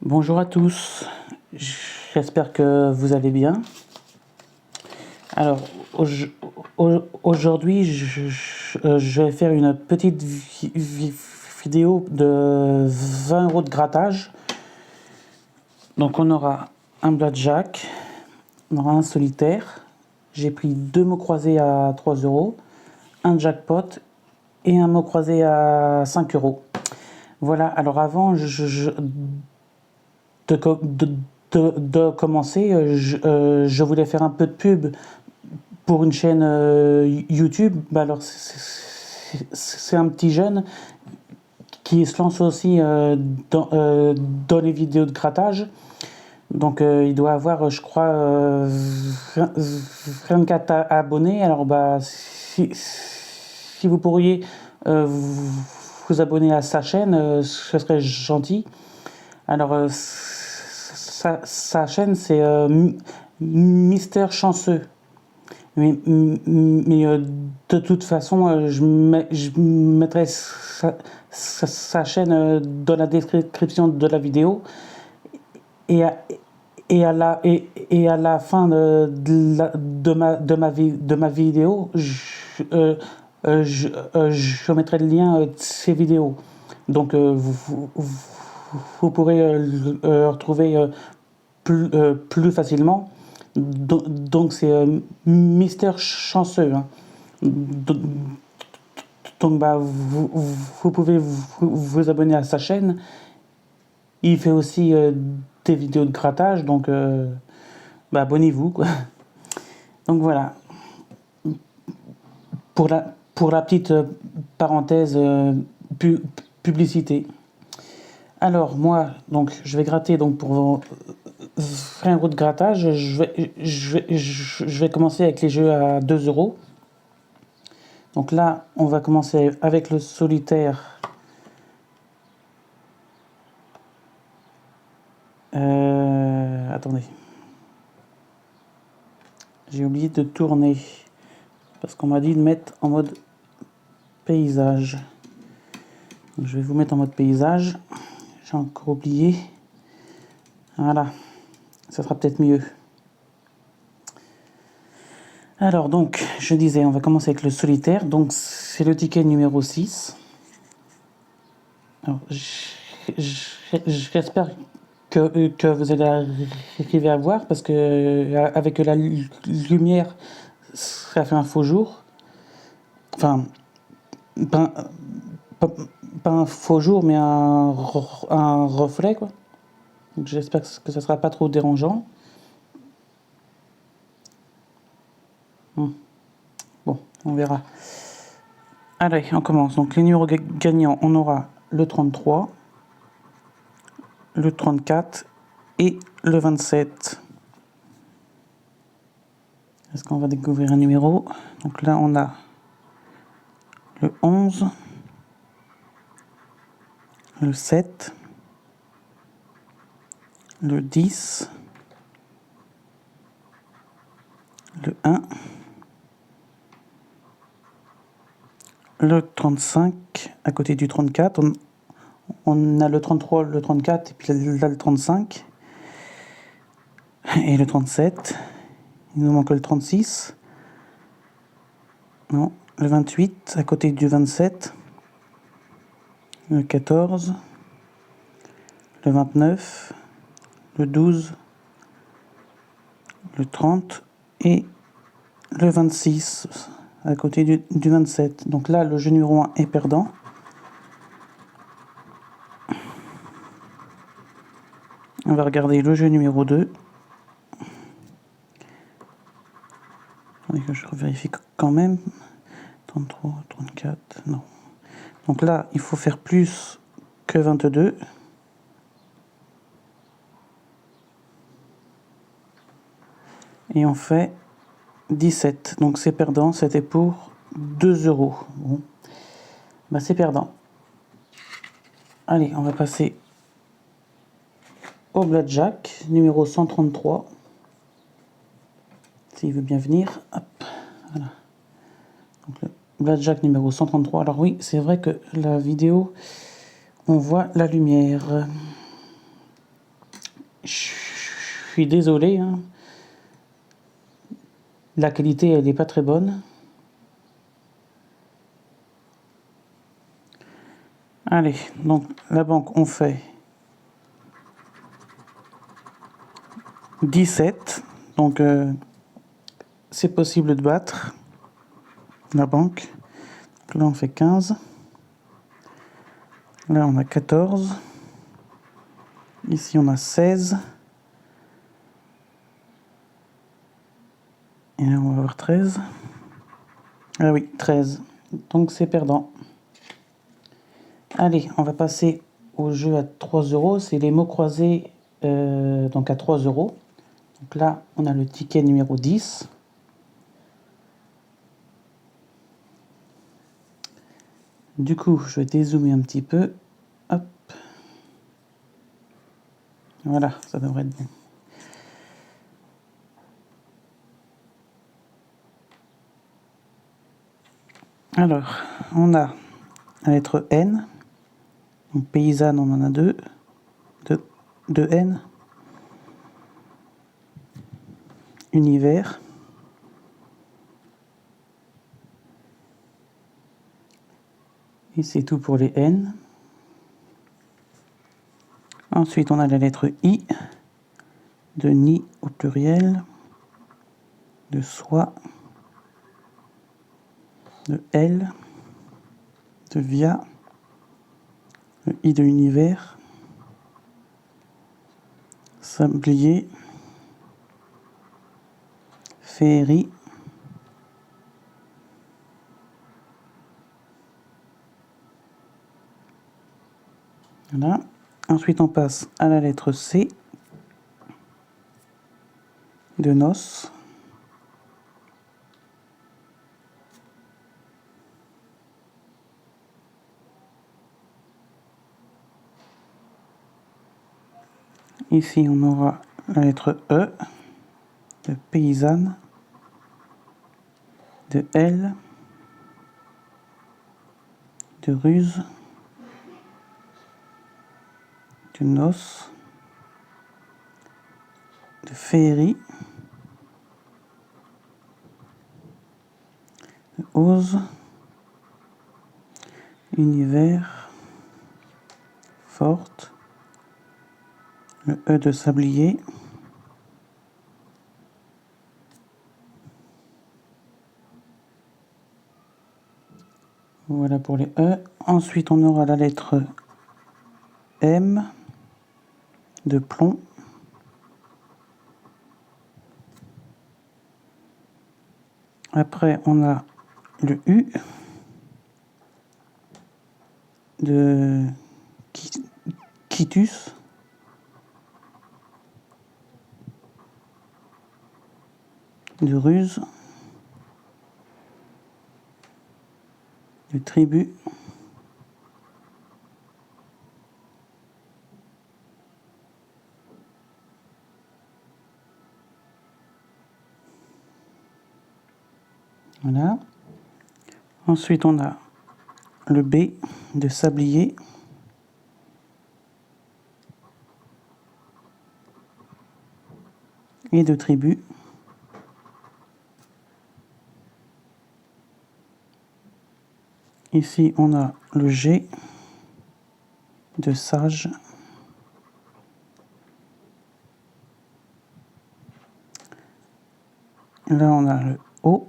Bonjour à tous, j'espère que vous allez bien. Alors aujourd'hui je vais faire une petite vidéo de 20 € de grattage. Donc on aura un blackjack, on aura un solitaire, j'ai pris 2 mots croisés à 3 €, un jackpot et un mot croisé à 5 €. Voilà, alors avant de commencer, je voulais faire un peu de pub pour une chaîne YouTube. Alors c'est un petit jeune qui se lance aussi dans les vidéos de grattage. Donc il doit avoir, je crois, 24 abonnés. Alors si vous pourriez vous abonner à sa chaîne, ce serait gentil. Alors sa chaîne c'est Mister Chanceux. Mais de toute façon, je mettrai sa chaîne dans la description de la vidéo. Et à la fin de ma vidéo, je mettrai le lien de ces vidéos. Donc vous pourrez le retrouver plus facilement. Donc c'est Mister Chanceux, hein. Donc vous pouvez vous abonner à sa chaîne. Il fait aussi des vidéos de grattage, donc abonnez-vous, quoi. Donc voilà, pour la petite parenthèse publicité. Alors moi, donc je vais gratter donc pour 20 € de grattage. Je vais commencer avec les jeux à 2 €. Donc là, on va commencer avec le solitaire. Attendez. J'ai oublié de tourner parce qu'on m'a dit de mettre en mode paysage. Donc, je vais vous mettre en mode paysage. J'ai encore oublié. Voilà, ça sera peut-être mieux. Alors donc, je disais, on va commencer avec le solitaire. Donc c'est le ticket numéro 6. Alors, j'espère que vous allez arriver à voir, parce que avec la lumière, ça fait un faux jour. Enfin, pas un faux jour, mais un reflet, quoi. Donc j'espère que ça sera pas trop dérangeant. Bon, on verra. Allez, on commence. Donc les numéros gagnants, on aura le 33, le 34 et le 27. Est-ce qu'on va découvrir un numéro? Donc là, on a le 11, le 7, le 10, le 1, le 35, à côté du 34. On a le 33, le 34, et puis là le 35. Et le 37. Il nous manque le 36. Non, le 28, à côté du 27. Le 14. Le 29. Le 12. Le 30. Et le 26, à côté du 27. Donc là, le jeu numéro 1 est perdant. On va regarder le jeu numéro 2. Attendez que je vérifie quand même. 33, 34, non. Donc là, il faut faire plus que 22. Et on fait 17. Donc c'est perdant, c'était pour 2 €. Bon, c'est perdant. Allez, on va passer au blackjack, numéro 133. S'il veut bien venir. Hop, voilà. Donc le blackjack numéro 133. Alors oui, c'est vrai que la vidéo, on voit la lumière. Je suis désolé, hein. La qualité, elle n'est pas très bonne. Allez, donc la banque, on fait 17. Donc, c'est possible de battre la banque. Donc là, on fait 15. Là, on a 14. Ici, on a 16. Et là, on va avoir 13. Ah oui, 13. Donc, c'est perdant. Allez, on va passer au jeu à 3 euros. C'est les mots croisés, donc à 3 euros. Donc là, on a le ticket numéro 10. Du coup, je vais dézoomer un petit peu. Hop. Voilà, ça devrait être bon. Alors, on a la lettre N. Donc, paysanne, on en a deux. Deux N. Univers. Et c'est tout pour les N. Ensuite, on a la lettre I. De nid au pluriel. De soi. De L. De via. Le I de univers. Sablier. Féerie. Voilà. Ensuite, on passe à la lettre C. De noces. Ici, on aura la lettre E. De paysanne. De L. De ruse. De noces. De féerie. De ose. Univers. Forte. Le E de sablier. Voilà pour les E. Ensuite, on aura la lettre M de plomb. Après, on a le U de quitus. De ruse. De tribu. Voilà. Ensuite, on a le B de sablier. Et de tribu. Ici, on a le G de sage. Là, on a le O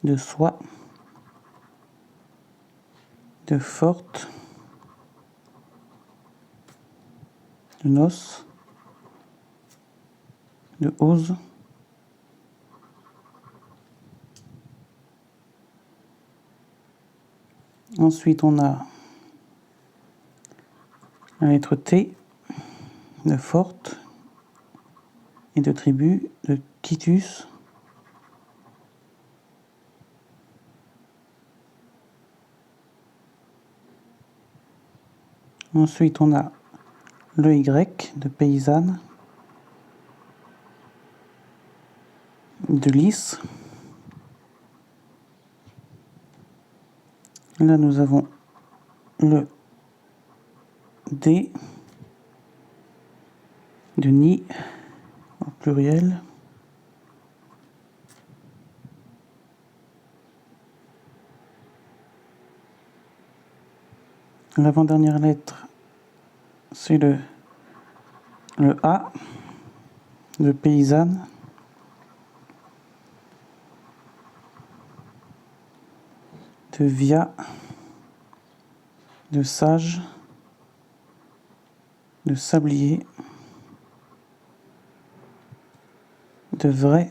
de soie. De forte. De noce. De ose. Ensuite, on a la lettre T de forte et de tribu, de quitus. Ensuite, on a le Y de paysanne, de lys. Là, nous avons le D de nid au pluriel. L'avant-dernière lettre, c'est le A de paysanne. De via, de sage, de sablier, de vrai.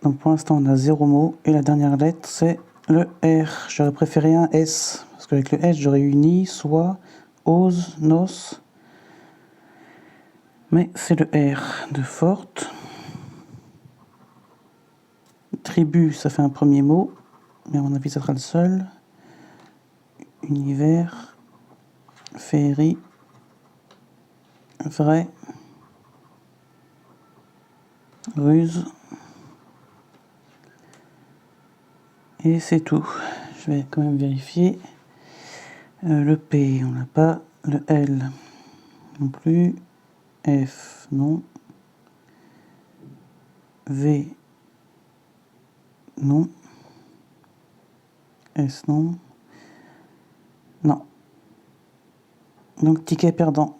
Donc pour l'instant on a 0 mot et la dernière lettre c'est le R. J'aurais préféré un S parce qu'avec le S j'aurais eu ni, soit, ose, nos. Mais c'est le R de forte. Tribu ça fait un premier mot, mais à mon avis ça sera le seul. Univers, féerie, vrai, ruse. Et c'est tout. Je vais quand même vérifier. Le P, on n'a pas. Le L, non plus. F, non. V, non. S, non. Non. Donc ticket perdant.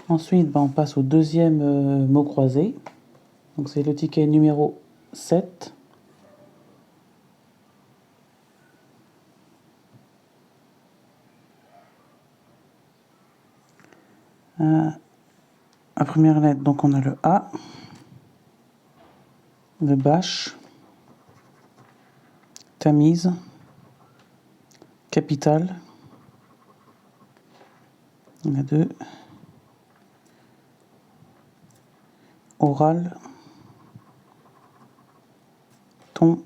Ensuite, on passe au deuxième mot croisé. Donc c'est le ticket numéro 7. La première lettre, donc on a le A, le bâche, tamise, capitale. On a 2. Oral, ton,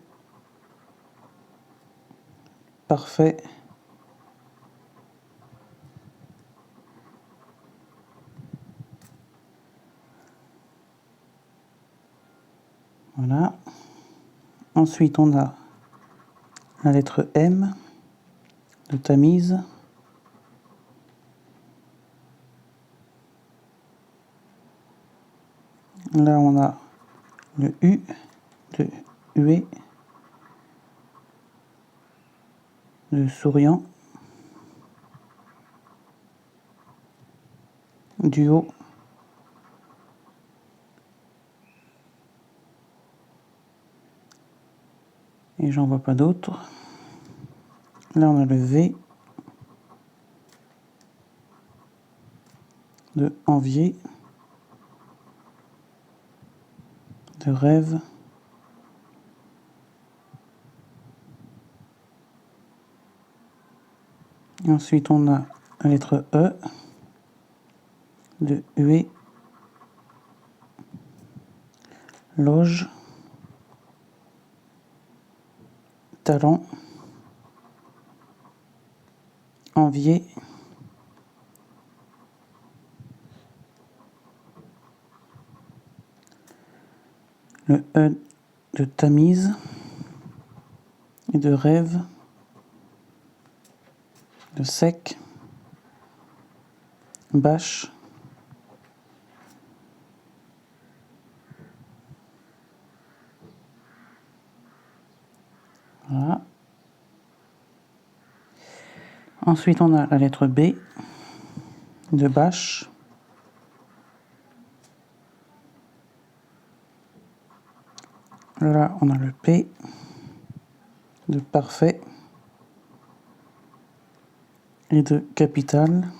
parfait, voilà. Ensuite, on a la lettre M de tamise. Là, on a le U de huée, de souriant, duo, et j'en vois pas d'autres. Là, on a le V de envier, de rêve, et ensuite on a la lettre E de huée, loge, talent, envier, le E de tamise et de rêve, de sec, bâche, voilà. Ensuite on a la lettre B de bâche, là on a le P de parfait et de capitale.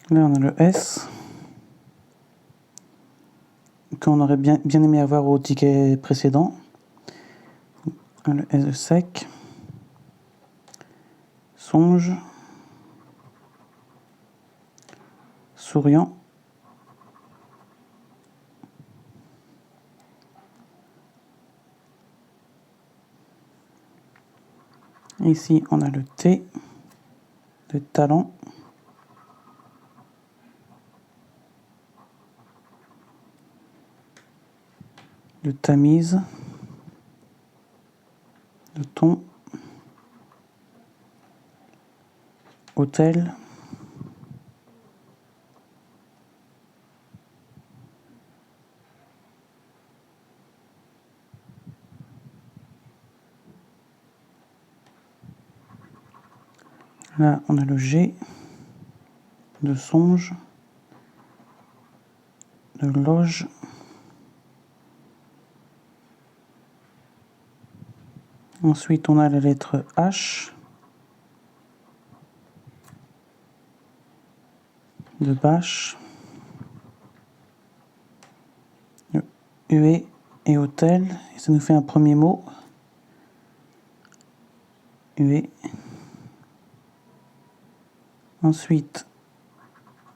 Là on a le S qu'on aurait bien aimé avoir au ticket précédent. Le S de sec, songe, souriant, ici on a le T de talent, de tamise, Loton, hôtel, là on a le G, de songe, de loge, ensuite on a la lettre H, de bâche, huée et hôtel, et ça nous fait un premier mot, huée. Ensuite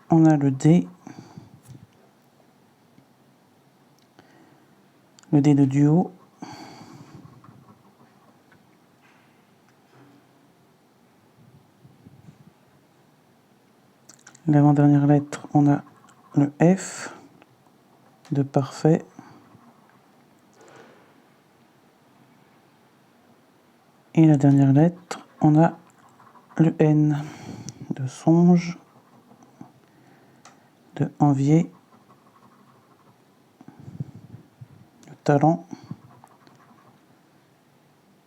on a le D, de duo, l'avant-dernière lettre, on a le F, de parfait, et la dernière lettre, on a le N, de songe, de envier, de talent,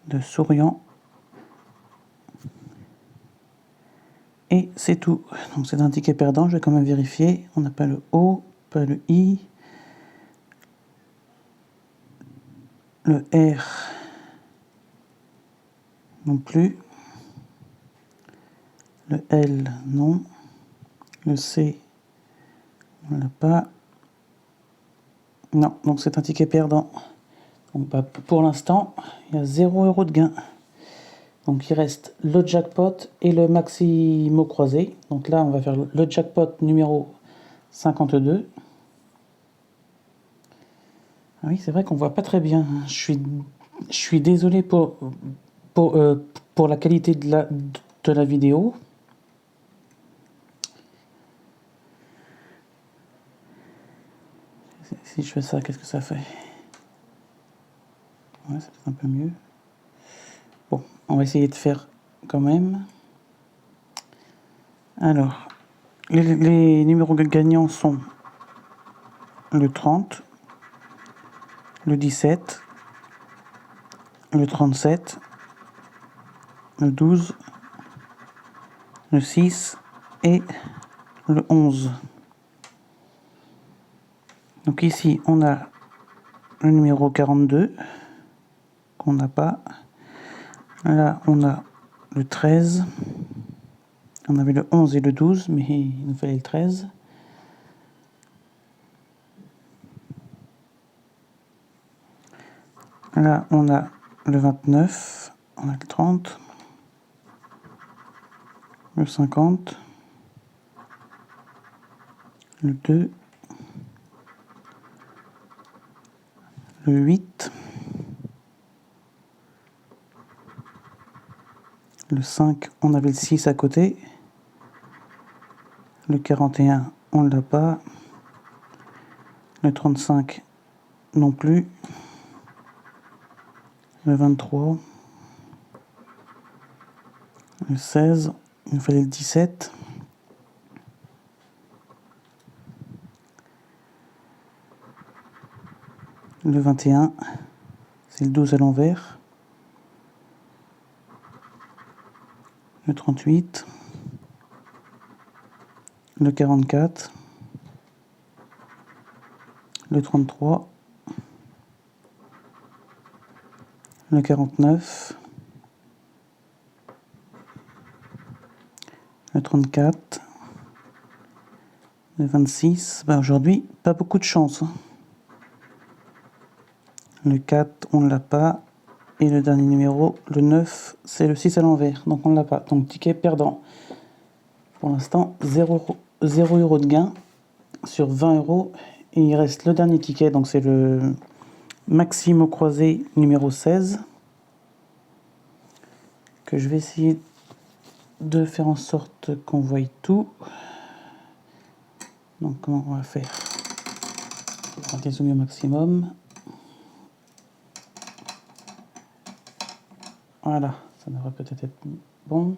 de souriant, et c'est tout. Donc c'est un ticket perdant, je vais quand même vérifier. On n'a pas le O, pas le I, le R non plus, le L non, le C on l'a pas. Non, donc c'est un ticket perdant. Donc bah, pour l'instant, il y a 0 € de gain. Donc il reste le jackpot et le maxi mot croisé. Donc là, on va faire le jackpot numéro 52. Ah oui, c'est vrai qu'on voit pas très bien. Je suis désolé pour la qualité de la vidéo. Si je fais ça, qu'est-ce que ça fait? Ouais, c'est peut-être un peu mieux. Bon, on va essayer de faire quand même. Alors, les numéros gagnants sont le 30, le 17, le 37, le 12, le 6 et le 11. Donc ici, on a le numéro 42, qu'on n'a pas. Là, on a le 13. On avait le 11 et le 12, mais il nous fallait le 13. Là, on a le 29, on a le 30, le 50, le 2, le 8, le 5, on avait le 6 à côté, le 41, on ne l'a pas, le 35 non plus, le 23, le 16, il nous fallait le 17, le 21, c'est le 12 à l'envers, le 38, le 44, le 33, le 49, le 34, le 26, bah aujourd'hui, pas beaucoup de chance. Le 4, on ne l'a pas. Et le dernier numéro, le 9, c'est le 6 à l'envers. Donc on ne l'a pas. Donc ticket perdant. Pour l'instant, 0 € de gain sur 20 €. Et il reste le dernier ticket, donc c'est le maxi mot croisé numéro 16. Que je vais essayer de faire en sorte qu'on voie tout. Donc comment on va faire? On va dézoomer au maximum. Voilà, ça devrait peut-être être bon.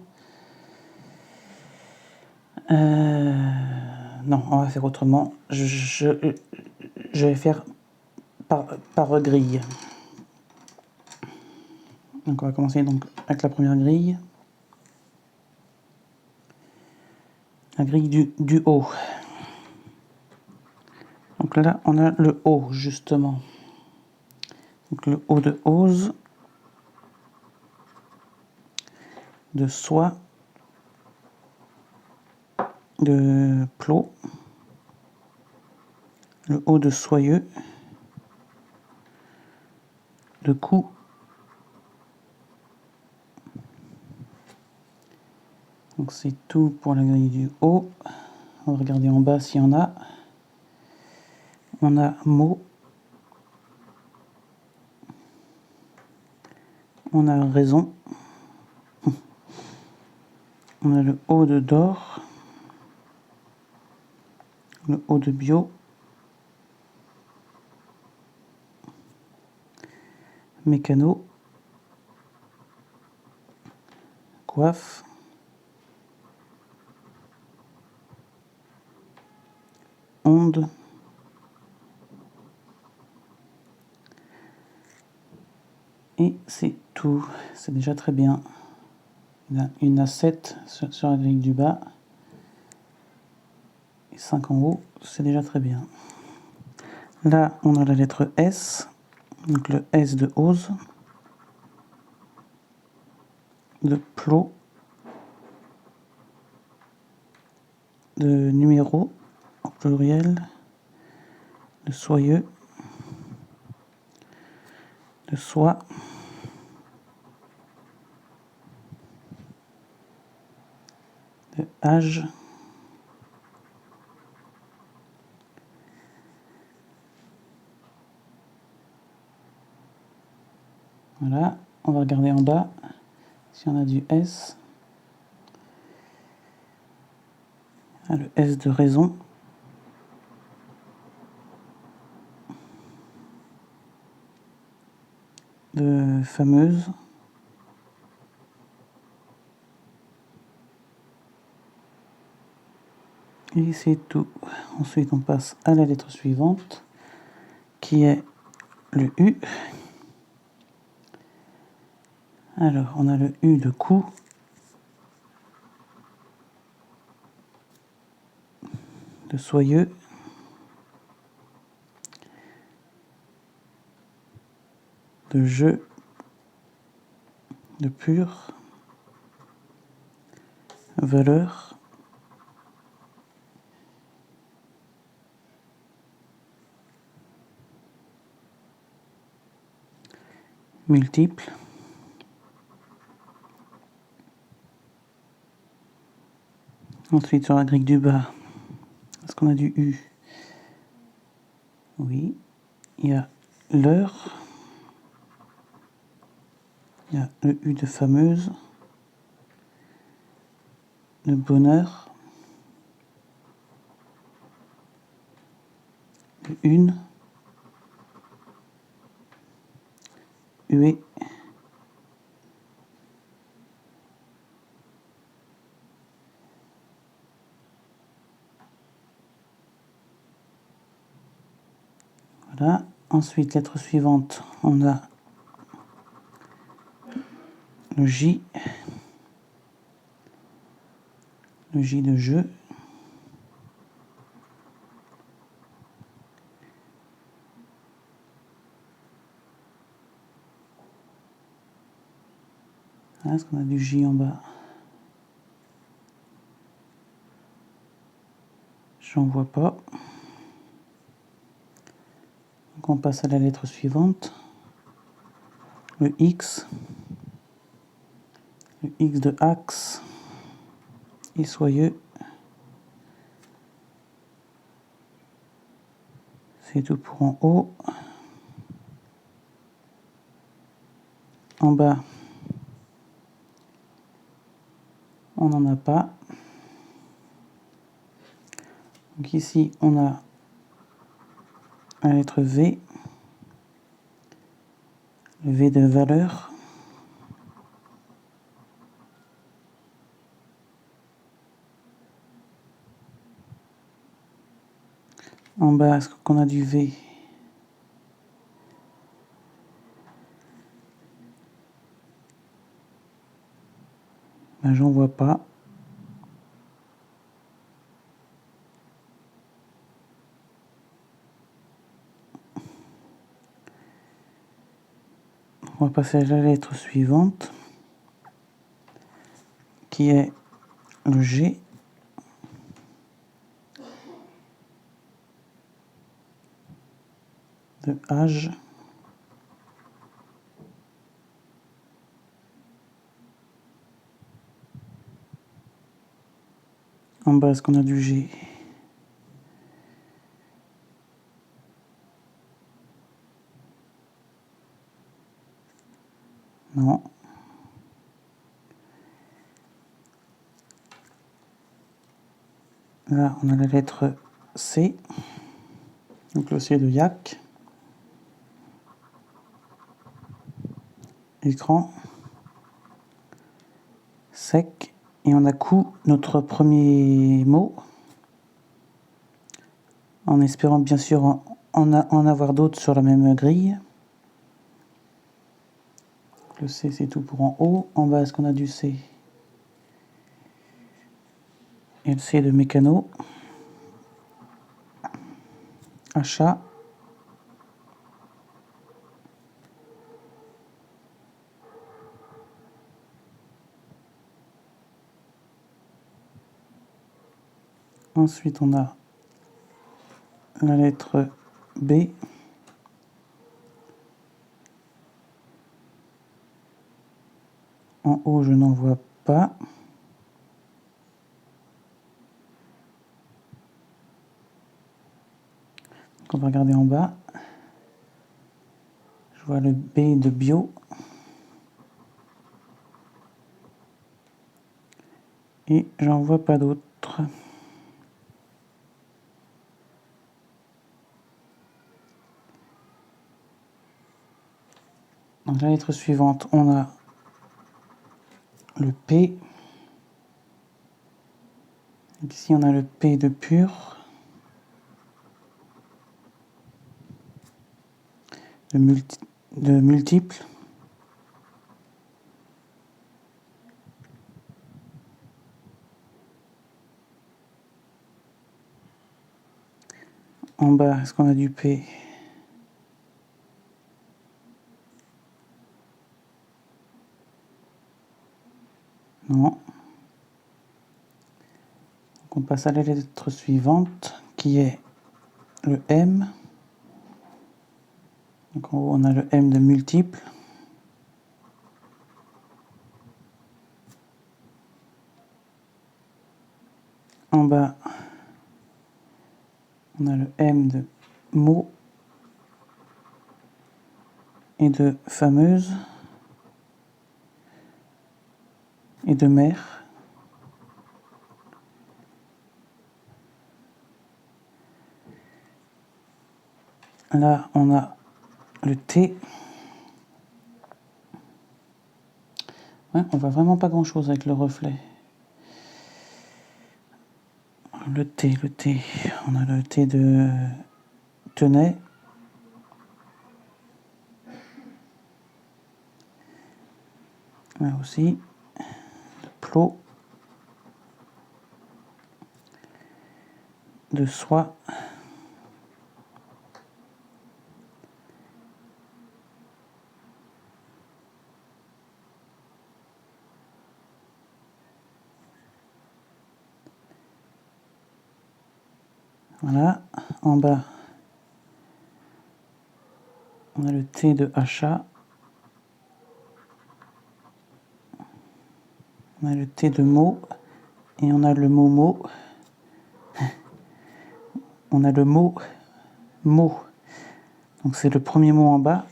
Non, on va faire autrement. Je vais faire par grille. Donc on va commencer donc avec la première grille. La grille du haut. Donc là, on a le haut, justement. Donc le haut de hose, de soie, de plot, le haut de soyeux, de cou, donc c'est tout pour la grille du haut. On va regarder en bas s'il y en a. On a mot, on a raison, on a le haut de d'or, le haut de bio, mécano, coiffe, onde, et c'est tout. C'est déjà très bien. Il y en a 7 sur la grille du bas et 5 en haut, c'est déjà très bien. Là, on a la lettre S, donc le S de hose, de plot, de numéro au pluriel, de soyeux, de soie, de âge, voilà. On va regarder en bas si on a du S. Ah, le S de raison, de fameuse, et c'est tout. Ensuite, on passe à la lettre suivante, qui est le U. Alors, on a le U de cou, de soyeux, de jeu, de pur, valeur, multiple, ensuite sur la grille du bas, est-ce qu'on a du U? Oui, il y a l'heure, il y a le U de fameuse, le bonheur, le une, huée, voilà. Ensuite, lettre suivante, on a le J de jeu, est-ce qu'on a du J en bas? J'en vois pas. Donc on passe à la lettre suivante, le X de axe et soyeux. C'est tout pour en haut. En bas, on n'en a pas. Donc ici, on a la lettre V, le V de valeur, En bas, est-ce qu'on a du V? Ben, j'en vois pas. On va passer à la lettre suivante, qui est le G. De âge. En bas, est-ce qu'on a du G? Non. Là, on a la lettre C. Donc le C de yak. Écran. Sec. Et on a coup notre premier mot. En espérant bien sûr en avoir d'autres sur la même grille. Le C, c'est tout pour en haut. En bas, est-ce qu'on a du C? Et le C de mécano. Achat. Ensuite, on a la lettre B. En haut, je n'en vois pas. Donc on va regarder en bas. Je vois le B de bio. Et j'en vois pas d'autres. Donc la lettre suivante, on a le P. Donc ici, on a le P de pur. De multiple. En bas, est-ce qu'on a du P? Non. Donc on passe à la lettre suivante, qui est le M. Donc en haut, on a le M de multiple. En bas, on a le M de mot et de fameuse et de mère. Là, on a le T. Ouais, on voit vraiment pas grand-chose avec le reflet. Le T. On a le T de tenait. Là aussi. De plot. De soie. Voilà. En bas, on a le T de achat. On a le T de mot. Et on a le mot. On a le mot. Donc c'est le premier mot en bas.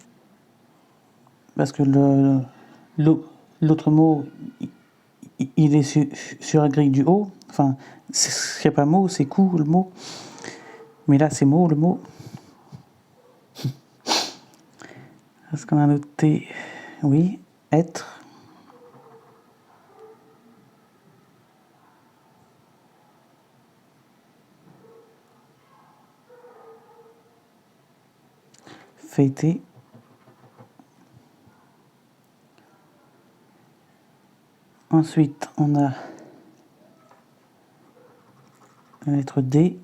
Parce que l'autre mot, il est sur la grille du haut. Enfin, c'est pas mot, c'est coup, le mot. Mais là, c'est mot, le mot. Est-ce qu'on a noté? Oui, être. feuilleté. Ensuite, on a la lettre D.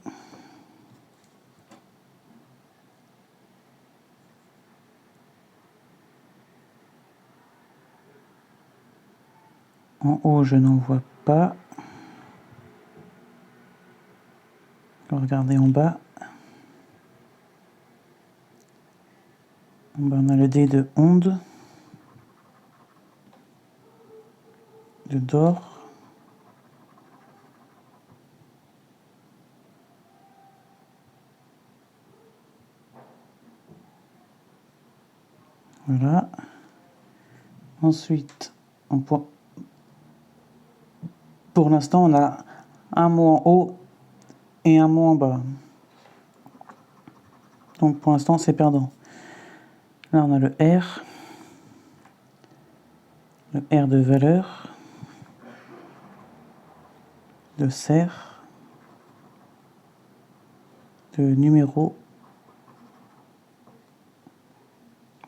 En haut, je n'en vois pas. Regardez en bas. En bas, on a le D de onde, de d'or. Voilà. Ensuite, pour l'instant, on a un mot en haut et un mot en bas. Donc pour l'instant, c'est perdant. Là, on a le R de valeur, de serre, de numéro,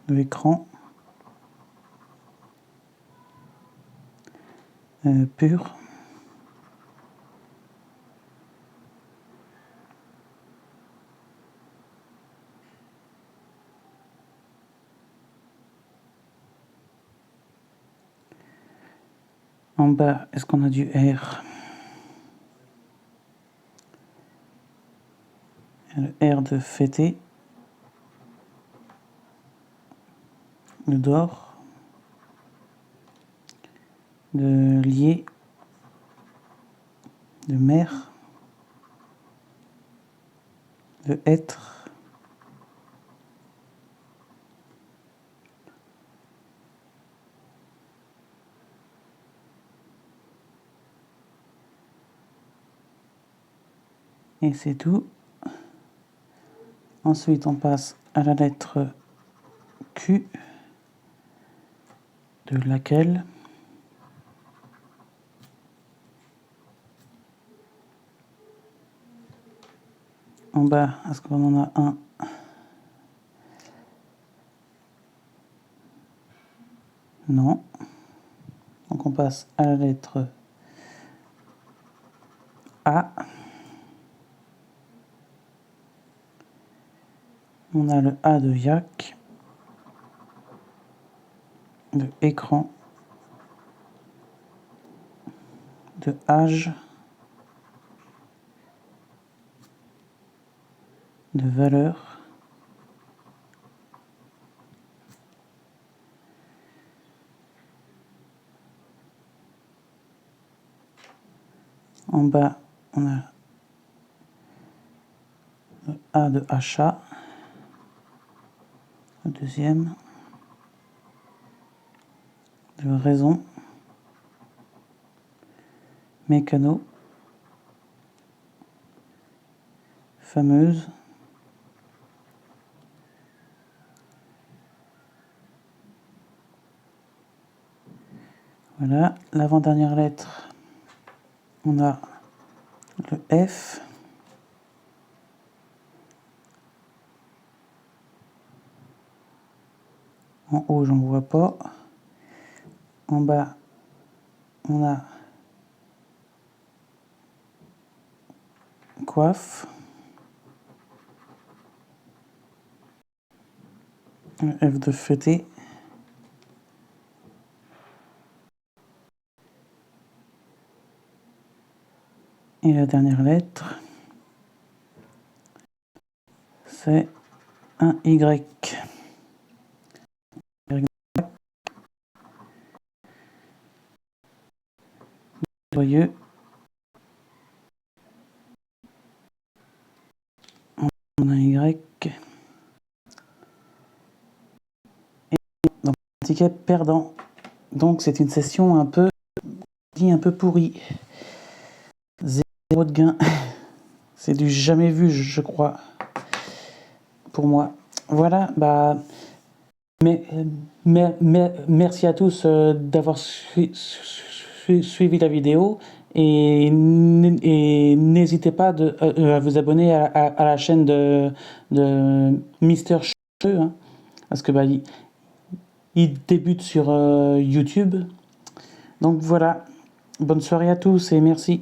de écran, pur. En bas, est-ce qu'on a du R? Le R de fêter, de d'or, de lier, de mer, de être, et c'est tout. Ensuite, on passe à la lettre Q, de laquelle en bas, est-ce qu'on en a un? Non. Donc on passe à la lettre A. On a le A de yak, de écran, de âge, de valeur, en bas on a le A de achat, le deuxième, de raison, mécano, fameuse, voilà. L'avant-dernière lettre, on a le F, en haut j'en vois pas, en bas on a coiffe, le F de fêter, et la dernière lettre, c'est un Y. Joyeux. On a un Y. Et donc, un ticket perdant. Donc c'est une session un peu pourrie. Zéro de gain. C'est du jamais vu, je crois. Pour moi. Voilà, bah. Merci à tous d'avoir suivi la vidéo et n'hésitez pas à vous abonner à la chaîne de Mister Cheveux, hein. parce que il débute sur YouTube. Donc voilà, bonne soirée à tous et merci.